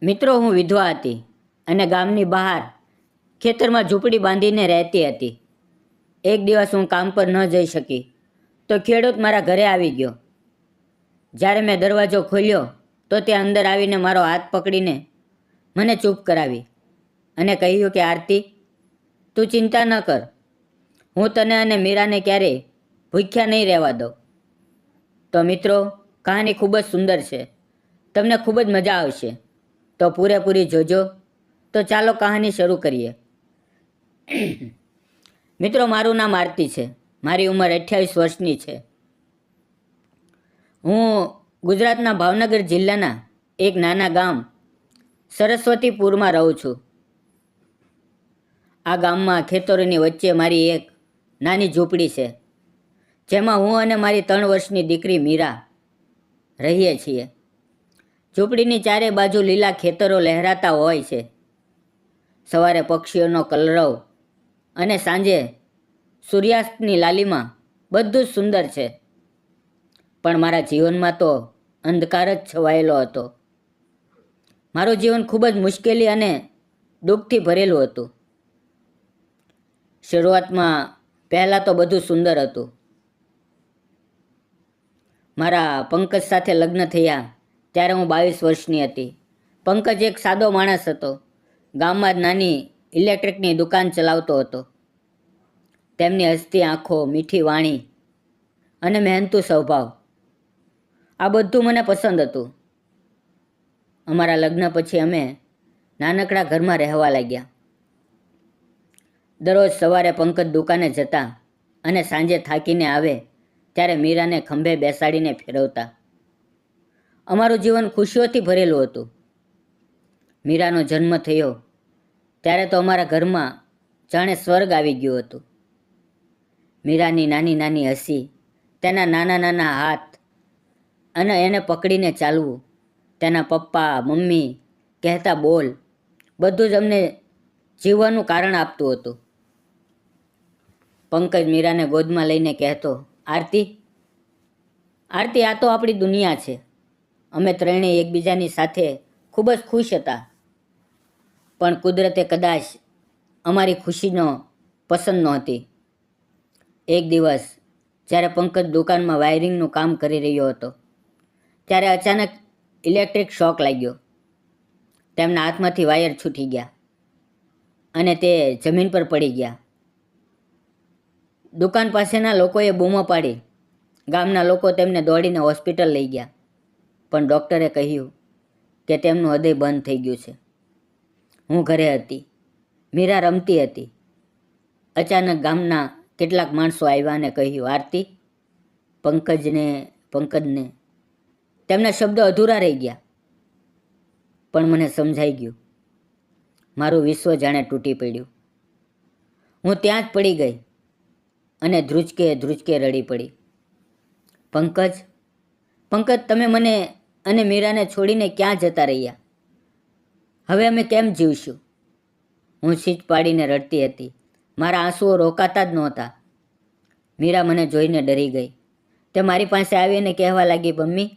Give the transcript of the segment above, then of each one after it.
મિત્રો, હું વિધવા હતી અને ગામની બહાર ખેતરમાં ઝૂંપડી બાંધીને રહેતી હતી. એક દિવસ હું કામ પર ન જઈ શકી તો ખેડૂત મારા ઘરે આવી ગયો. જ્યારે મેં દરવાજો ખોલ્યો તો તે અંદર આવીને મારો હાથ પકડીને મને ચૂપ કરાવી અને કહ્યું કે આરતી, તું ચિંતા ન કર, હું તને અને મીરાને ક્યારેય ભૂખ્યા નહીં રહેવા દઉં. તો મિત્રો, કહાની ખૂબ જ સુંદર છે, તમને ખૂબ જ મજા આવશે, તો પૂરેપૂરી જોજો. તો ચાલો કહાની શરૂ કરીએ. મિત્રો, મારું નામ આરતી છે. મારી ઉંમર 28 વર્ષની છે. હું ગુજરાતના ભાવનગર જિલ્લાના એક નાના ગામ સરસ્વતીપુરમાં રહું છું. આ ગામમાં ખેતરોની વચ્ચે મારી એક નાની ઝૂંપડી છે, જેમાં હું અને મારી 3 વર્ષની દીકરી મીરા રહીએ છીએ. ઝૂંપડીની ચારે બાજુ લીલા ખેતરો લહેરાતા હોય છે. સવારે પક્ષીઓનો કલરવ અને સાંજે સૂર્યાસ્તની લાલીમાં બધું જ સુંદર છે. પણ મારા જીવનમાં તો અંધકાર જ છવાયેલો હતો. મારું જીવન ખૂબ જ મુશ્કેલી અને દુઃખથી ભરેલું હતું. શરૂઆતમાં પહેલાં તો બધું સુંદર હતું. મારા પંકજ સાથે લગ્ન થયા ત્યારે હું 22 વર્ષની હતી. પંકજ એક સાદો માણસ હતો. ગામમાં જ નાની ઇલેક્ટ્રિકની દુકાન ચલાવતો હતો. તેમની હસતી આંખો, મીઠી વાણી અને મહેનતુ સ્વભાવ, આ બધું મને પસંદ હતું. અમારા લગ્ન પછી અમે નાનકડા ઘરમાં રહેવા લાગ્યા. દરરોજ સવારે પંકજ દુકાને જતા અને સાંજે થાકીને આવે ત્યારે મીરાને ખંભે બેસાડીને ફેરવતા. અમારું જીવન ખુશીઓથી ભરેલું હતું. મીરાનો જન્મ થયો ત્યારે તો અમારા ઘરમાં જાણે સ્વર્ગ આવી ગયું હતું. મીરાની નાની નાની હસી, તેના નાના નાના હાથ અને એને પકડીને ચાલવું, તેના પપ્પા મમ્મી કહેતા બોલ, બધું જ અમને જીવવાનું કારણ આપતું હતું. પંકજ મીરાને ગોદમાં લઈને કહેતો, આરતી, આરતી, આ તો આપણી દુનિયા છે. અમે ત્રણેય એકબીજાની સાથે ખૂબ જ ખુશ હતા. પણ કુદરતે કદાચ અમારી ખુશીનો પસંદ નહોતી. એક દિવસ જ્યારે પંકજ દુકાનમાં વાયરિંગનું કામ કરી રહ્યો હતો ત્યારે અચાનક ઇલેક્ટ્રિક શોક લાગ્યો. તેમના હાથમાંથી વાયર છૂટી ગયા અને તે જમીન પર પડી ગયા. દુકાન પાસેના લોકોએ બૂમો પાડી. ગામના લોકો તેમને દોડીને હોસ્પિટલ લઈ ગયા. પણ ડૉક્ટરે કહ્યું કે તેમનું હૃદય બંધ થઈ ગયું છે. હું ઘરે હતી. મીરા રમતી હતી. અચાનક ગામના કેટલાક માણસો આવ્યા અને કહ્યું, આરતી, પંકજને. તેમના શબ્દો અધૂરા રહી ગયા. પણ મને સમજાઈ ગયું. મારું વિશ્વ જાણે તૂટી પડ્યું. હું ત્યાં જ પડી ગઈ અને ધ્રુજકે ધ્રુજકે રડી પડી. પંકજ, તમે મને અને મીરાને છોડીને ક્યાં જતા રહ્યા? હવે અમે કેમ જીવશું? હું છીચ પાડીને રડતી હતી. મારા આંસુઓ રોકાતા જ નહોતા. મીરા મને જોઈને ડરી ગઈ. તે મારી પાસે આવીને કહેવા લાગી, મમ્મી,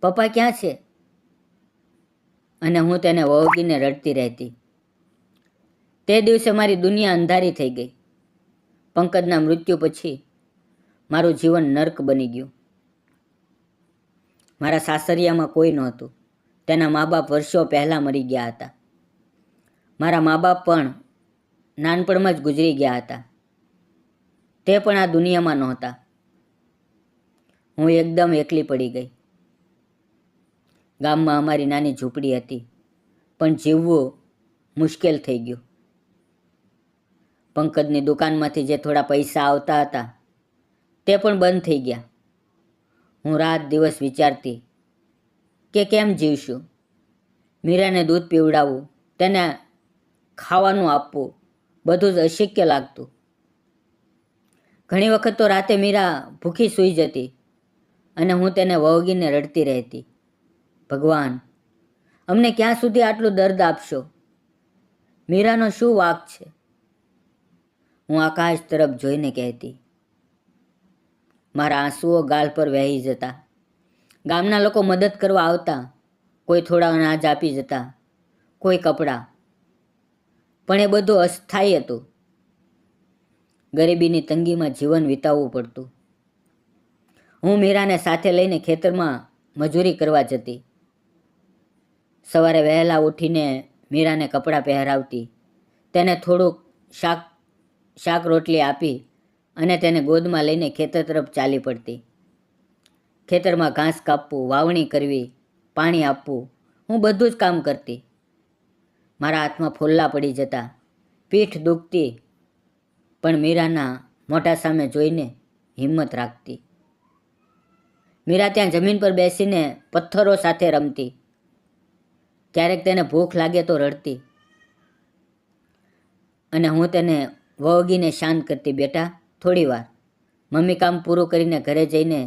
પપ્પા ક્યાં છે? અને હું તેને વળગીને રડતી રહેતી. તે દિવસે મારી દુનિયા અંધારી થઈ ગઈ. પંકજના મૃત્યુ પછી મારું જીવન નર્ક બની ગયું. મારા સાસરિયામાં કોઈ નહોતું. તેના મા બાપ વર્ષો પહેલાં મરી ગયા હતા. મારા મા બાપ પણ નાનપણમાં જ ગુજરી ગયા હતા. તે પણ આ દુનિયામાં નહોતા. હું એકદમ એકલી પડી ગઈ. ગામમાં અમારી નાની ઝૂંપડી હતી, પણ જીવવું મુશ્કેલ થઈ ગયું. પંકજની દુકાનમાંથી જે થોડા પૈસા આવતા હતા તે પણ બંધ થઈ ગયા. હું રાત દિવસ વિચારતી કે કેમ જીવશું. મીરાને દૂધ પીવડાવવું, તેને ખાવાનું આપવું, બધું જ અશક્ય લાગતું. ઘણી વખત તો રાતે મીરા ભૂખી સૂઈ જતી અને હું તેને વળગીને રડતી રહેતી. ભગવાન, અમને ક્યાં સુધી આટલું દર્દ આપશો? મીરાનો શું વાંક છે? હું આકાશ તરફ જોઈને કહેતી. મારા આંસુઓ ગાલ પર વહી જતા. ગામના લોકો મદદ કરવા આવતા. કોઈ થોડા અનાજ આપી જતા, કોઈ કપડાં, પણ એ બધું અસ્થાયી હતું. ગરીબીની તંગીમાં જીવન વિતાવવું પડતું. હું મીરાને સાથે લઈને ખેતરમાં મજૂરી કરવા જતી. સવારે વહેલા ઉઠીને મીરાને કપડાં પહેરાવતી, તેને થોડુંક શાક રોટલી આપી અને તેને ગોદમાં લઈને ખેતર તરફ ચાલી પડતી. ખેતરમાં ઘાસ કાપવું, વાવણી કરવી, પાણી આપવું, હું બધું જ કામ કરતી. મારા હાથમાં ફોલ્લા પડી જતા, પીઠ દુખતી, પણ મીરાના મોઢા સામે જોઈને હિંમત રાખતી. મીરા ત્યાં જમીન પર બેસીને પથ્થરો સાથે રમતી. ક્યારેક તેને ભૂખ લાગે તો રડતી અને હું તેને વળગીને શાંત કરતી. બેટા, થોડી વાર, મમ્મી કામ પૂરું કરીને ઘરે જઈને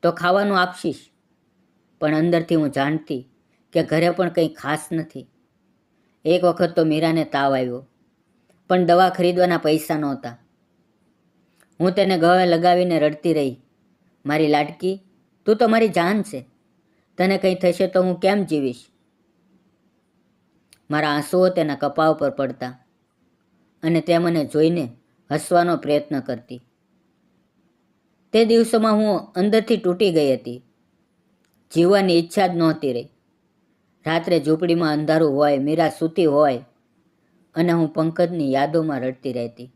તો ખાવાનું આપશીશ. પણ અંદરથી હું જાણતી કે ઘરે પણ કંઈ ખાસ નથી. એક વખત તો મીરાને તાવ આવ્યો, પણ દવા ખરીદવાના પૈસા નહોતા. હું તેને ગળે લગાવીને રડતી રહી. મારી લાડકી, તું તો મારી જાન છે, તને કંઈ થશે તો હું કેમ જીવીશ? મારા આંસુઓ તેના કપાળ પર પડતા અને તે મને જોઈને હસવાનો પ્રયત્ન કરતી. તે દિવસોમાં હું અંદરથી તૂટી ગઈ હતી. જીવવાની ઈચ્છા જ નહોતી રહી. રાત્રે ઝૂંપડીમાં અંધારું હોય, મીરા સૂતી હોય અને હું પંકજની યાદોમાં રડતી રહેતી.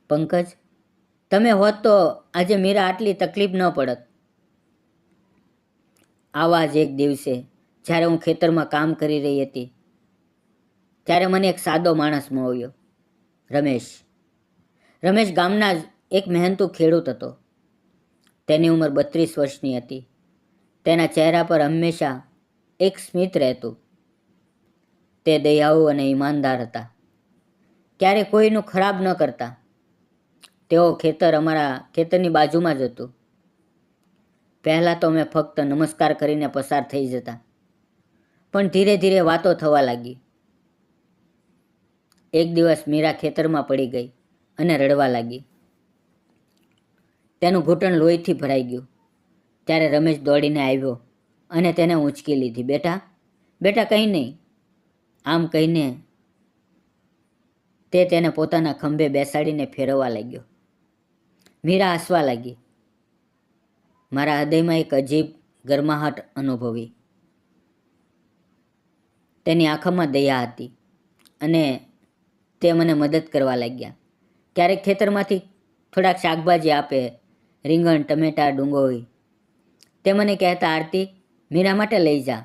પંકજ, તમે હોત તો આજે મીરા આટલી તકલીફ ન પડત. આવા જ એક દિવસે જ્યારે હું ખેતરમાં કામ કરી રહી હતી, ત્યારે મને એક સાદો માણસ મળ્યો, રમેશ. રમેશ ગામના જ એક મહેનતુ ખેડૂત હતો. તેની ઉંમર 32 વર્ષની હતી. તેના ચહેરા પર હંમેશા એક સ્મિત રહેતું. તે દયાળુ અને ઈમાનદાર હતા. ક્યારેય કોઈનું ખરાબ ન કરતા. તેઓ અમારા ખેતરની બાજુમાં જ હતું. પહેલાં તો મેં ફક્ત નમસ્કાર કરીને પસાર થઈ જતા, પણ ધીરે ધીરે વાતો થવા લાગી. એક દિવસ મીરા ખેતરમાં પડી ગઈ અને રડવા લાગી. તેનું ઘૂંટણ લોહીથી ભરાઈ ગયું. ત્યારે રમેશ દોડીને આવ્યો અને તેને ઊંચકી લીધી. બેટા, બેટા, કંઈ નહીં, આમ કહીને તે તેને પોતાના ખંભે બેસાડીને ફેરવવા લાગ્યો. મીરા હસવા લાગી. મારા હૃદયમાં એક અજીબ ગરમાહટ અનુભવી. તેની આંખોમાં દયા હતી અને તે મને મદદ કરવા લાગ્યા. ક્યારેક ખેતરમાંથી થોડાક શાકભાજી આપે, રીંગણ, ટમેટાં, ડુંગળી. તે મને કહેતા, આરતી, મીરા માટે લઈ જા.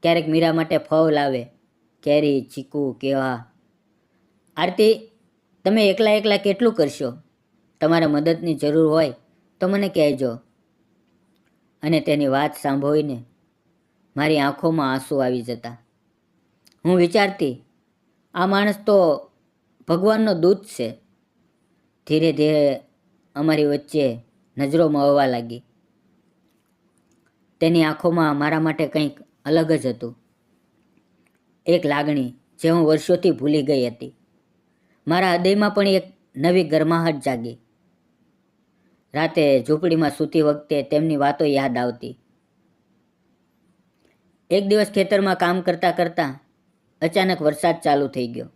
ક્યારેક મીરા માટે ફળ લાવે, કેરી, ચીકુ, કેળા. આરતી, તમે એકલા કેટલું કરશો? તમારે મદદની જરૂર હોય તો મને કહેજો. અને તેની વાત સાંભળીને મારી આંખોમાં આંસુ આવી જતા. હું વિચારતી, આ માણસ તો ભગવાનનો દૂત છે. ધીરે ધીરે અમારી વચ્ચે નજરો મળવા લાગી. તેની આંખોમાં મારા માટે કંઈક અલગ જ હતું. એક લાગણી જે હું વર્ષોથી ભૂલી ગઈ હતી. મારા હૃદયમાં પણ એક નવી ગરમાહટ જાગી. રાતે ઝૂંપડીમાં સૂતી વખતે તેમની વાતો યાદ આવતી. એક દિવસ ખેતરમાં કામ કરતાં કરતાં અચાનક વરસાદ ચાલુ થઈ ગયો.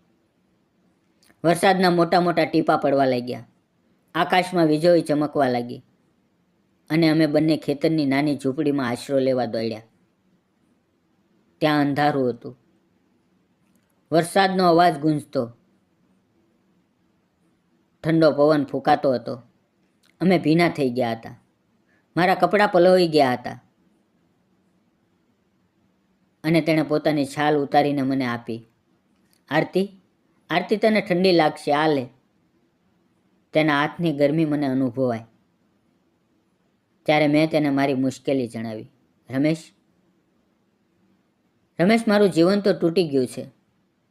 વરસાદના મોટા મોટા ટીપા પડવા લાગ્યા. આકાશમાં વીજળી ચમકવા લાગી અને અમે બંને ખેતરની નાની ઝૂંપડીમાં આશરો લેવા દોડ્યા. ત્યાં અંધારું હતું. વરસાદનો અવાજ ગુંજતો, ઠંડો પવન ફૂંકાતો હતો. અમે ભીના થઈ ગયા હતા. મારા કપડાં પલળી ગયા હતા અને તેણે પોતાની છાલ ઉતારીને મને આપી. આરતી, આરતી, તને ઠંડી લાગશે, આ લે. તેના હાથની ગરમી મને અનુભવાય. ત્યારે મેં તેને મારી મુશ્કેલી જણાવી. રમેશ, મારું જીવન તો તૂટી ગયું છે.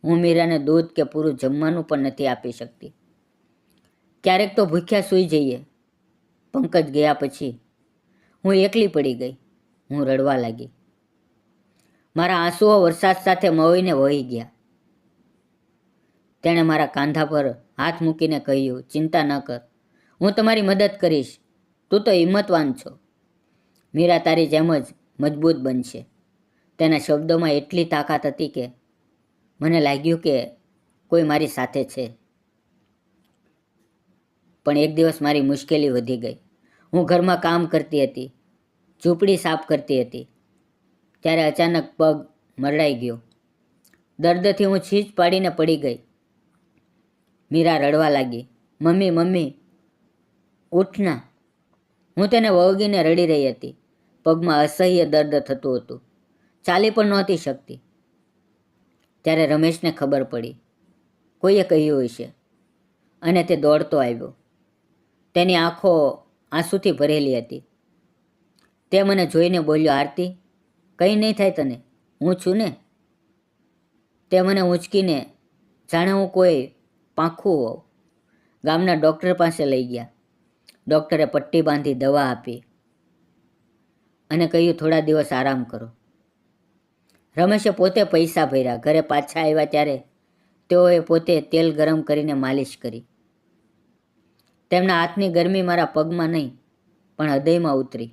હું મીરાને દૂધ કે પૂરું જમવાનું પણ નથી આપી શકતી. ક્યારેક તો ભૂખ્યા સૂઈ જઈએ. પંકજ ગયા પછી હું એકલી પડી ગઈ. હું રડવા લાગી. મારા આંસુઓ વરસાદ સાથે મળીને વહી ગયા. તેણે મારા કાંધા પર હાથ મૂકીને કહ્યું, ચિંતા ન કર, હું તમારી મદદ કરીશ. તું તો હિંમતવાન છો. મીરા તારી જેમ જ મજબૂત બનશે. તેના શબ્દોમાં એટલી તાકાત હતી કે મને લાગ્યું કે કોઈ મારી સાથે છે. પણ એક દિવસ મારી મુશ્કેલી વધી ગઈ. હું ઘરમાં કામ કરતી હતી, ઝૂંપડી સાફ કરતી હતી, ત્યારે અચાનક પગ મરડાઈ ગયો. દર્દથી હું છીંચ પાડીને પડી ગઈ. મીરા રડવા લાગી, મમ્મી મમ્મી ઉઠ ના. હું તેને વળગીને રડી રહી હતી. પગમાં અસહ્ય દર્દ થતું હતું, ચાલી પણ નહોતી શકતી. ત્યારે રમેશને ખબર પડી, કોઈએ કહ્યું હશે, અને તે દોડતો આવ્યો. તેની આંખો આંસુથી ભરેલી હતી. તે મને જોઈને બોલ્યો, આરતી, કંઈ નહીં થાય તને, હું છું ને. તે મને ઊંચકીને જાણે હું કોઈ પાંખું હોઉં ગામના ડૉક્ટર પાસે લઈ ગયા. ડૉક્ટરે પટ્ટી બાંધી દવા આપી અને કહ્યું થોડા દિવસ આરામ કરો. રમેશે પોતે પૈસા ભર્યા. ઘરે પાછા આવ્યા ત્યારે તેઓએ પોતે તેલ ગરમ કરીને માલિશ કરી. તેમના હાથની ગરમી મારા પગમાં નહીં પણ હૃદયમાં ઉતરી.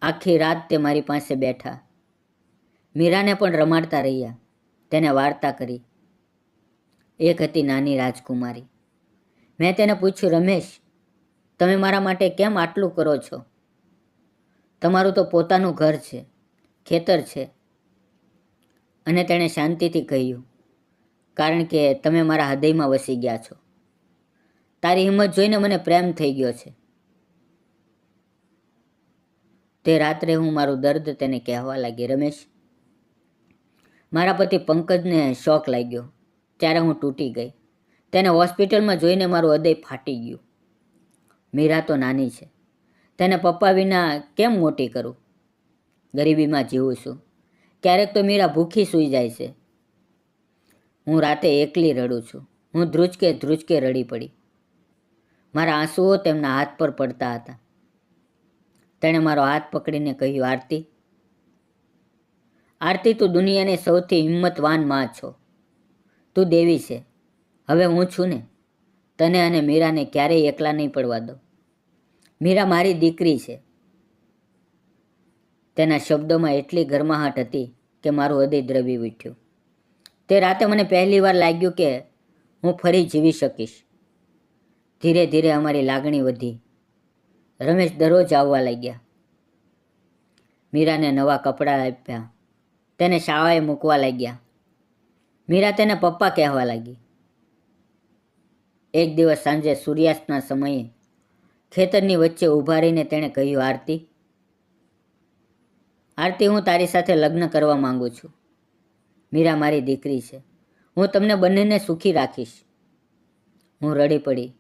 આખી રાત તે મારી પાસે બેઠા. મીરાને પણ રમાડતા રહ્યા, તેને વાર્તા કરી. એક હતી નાની રાજકુમારી. મેં તેને પૂછ્યું, રમેશ, તમે મારા માટે કેમ આટલું કરો છો? તમારું તો પોતાનું ઘર છે, ખેતર છે. અને તેણે શાંતિથી કહ્યું, કારણ કે તમે મારા હૃદયમાં વસી ગયા છો. તારી હિંમત જોઈને મને પ્રેમ થઈ ગયો છે. તે રાત્રે હું મારું દર્દ તેને કહેવા લાગી. રમેશ, મારા પતિ પંકજને શોક લાગ્યો ત્યારે હું તૂટી ગઈ. તેને હોસ્પિટલમાં જોઈને મારું હૃદય ફાટી ગયું. મીરા તો નાની છે, તેને પપ્પા વિના કેમ મોટી કરું? ગરીબીમાં જીવું છું. ક્યારેક તો મીરા ભૂખી સૂઈ જાય છે. હું રાતે એકલી રડું છું. હું ધ્રુજકે ધ્રુજકે રડી પડી. મારા આંસુઓ તેમના હાથ પર પડતા હતા. તેણે મારો હાથ પકડીને કહ્યું, આરતી, આરતી, તું દુનિયાની સૌથી હિંમતવાન માં છો. તું દેવી છે. હવે હું છું ને, તને અને મીરાને ક્યારેય એકલા નહીં પડવા દો. મીરા મારી દીકરી છે. તેના શબ્દોમાં એટલી ગરમાહટ હતી કે મારું હૃદય દ્રવી ઉઠ્યું. તે રાતે મને પહેલી વાર લાગ્યું કે હું ફરી જીવી શકીશ. ધીરે ધીરે અમારી લાગણી વધી. રમેશ દરરોજ આવવા લાગ્યા. મીરાને નવા કપડાં આપ્યા, તેને શાળાએ મૂકવા લાગ્યા. મીરા તેને પપ્પા કહેવા લાગી. એક દિવસ સાંજે સૂર્યાસ્તના સમયે ખેતરની વચ્ચે ઊભા રહીને તેણે કહ્યું, આરતી, આરતી, હું તારી સાથે લગ્ન કરવા માંગુ છું. મીરા મારી દીકરી છે. હું તમને બંનેને સુખી રાખીશ. હું રડી પડી.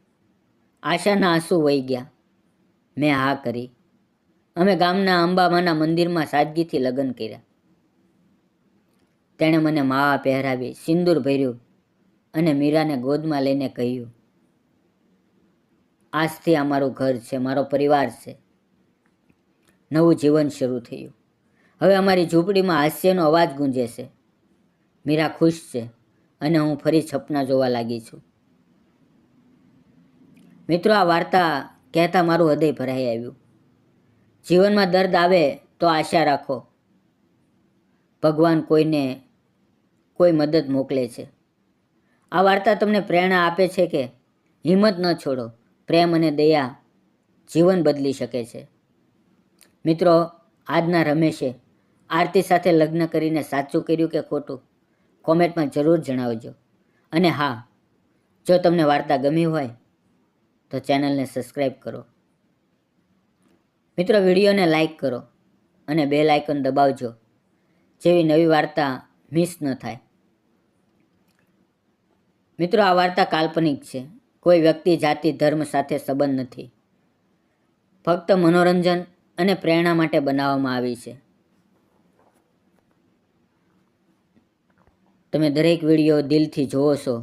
આશાના આંસુ વહી ગયા. મેં હા કરી. અમે ગામના અંબામાના મંદિરમાં સાદગીથી લગ્ન કર્યા. તેણે મને માળા પહેરાવી, સિંદૂર ભર્યું અને મીરાને ગોદમાં લઈને કહ્યું, આજથી આ મારું ઘર છે, મારો પરિવાર છે. નવું જીવન શરૂ થયું. હવે અમારી ઝૂંપડીમાં હાસ્યનો અવાજ ગુંજે છે. મીરા ખુશ છે અને હું ફરી સપના જોવા લાગી છું. મિત્રો, આ વાર્તા કહેતા મારું હૃદય ભરાઈ આવ્યું. જીવનમાં દર્દ આવે તો આશા રાખો. ભગવાન કોઈને કોઈ મદદ મોકલે છે. આ વાર્તા તમને પ્રેરણા આપે છે કે હિંમત ન છોડો. પ્રેમ અને દયા જીવન બદલી શકે છે. મિત્રો, આજના રમેશે આરતી સાથે લગ્ન કરીને સાચું કર્યું કે ખોટું? કોમેન્ટમાં જરૂર જણાવજો. અને હા, જો તમને વાર્તા ગમી હોય તો ચેનલને સબસ્ક્રાઈબ કરો. મિત્રો, વિડીયોને લાઈક કરો અને બેલ આઇકન દબાવજો, જેવી નવી વાર્તા મિસ ન થાય. મિત્રો, આ વાર્તા કાલ્પનિક છે. કોઈ વ્યક્તિ, જાતિ, ધર્મ સાથે સંબંધ નથી. ફક્ત મનોરંજન અને પ્રેરણા માટે બનાવવામાં આવી છે. તમે દરેક વિડીયો દિલથી જોવો છો,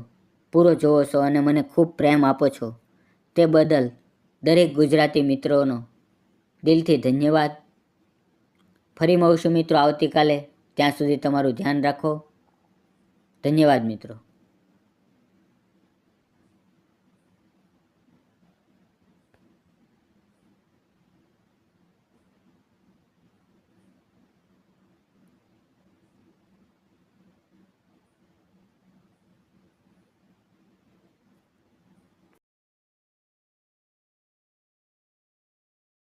પૂરો જોવો છો અને મને ખૂબ પ્રેમ આપો છો. તે બદલ દરેક ગુજરાતી મિત્રોનો દિલથી ધન્યવાદ. ફરી મળશું મિત્રો આવતીકાલે. ત્યાં સુધી તમારું ધ્યાન રાખો. ધન્યવાદ મિત્રો.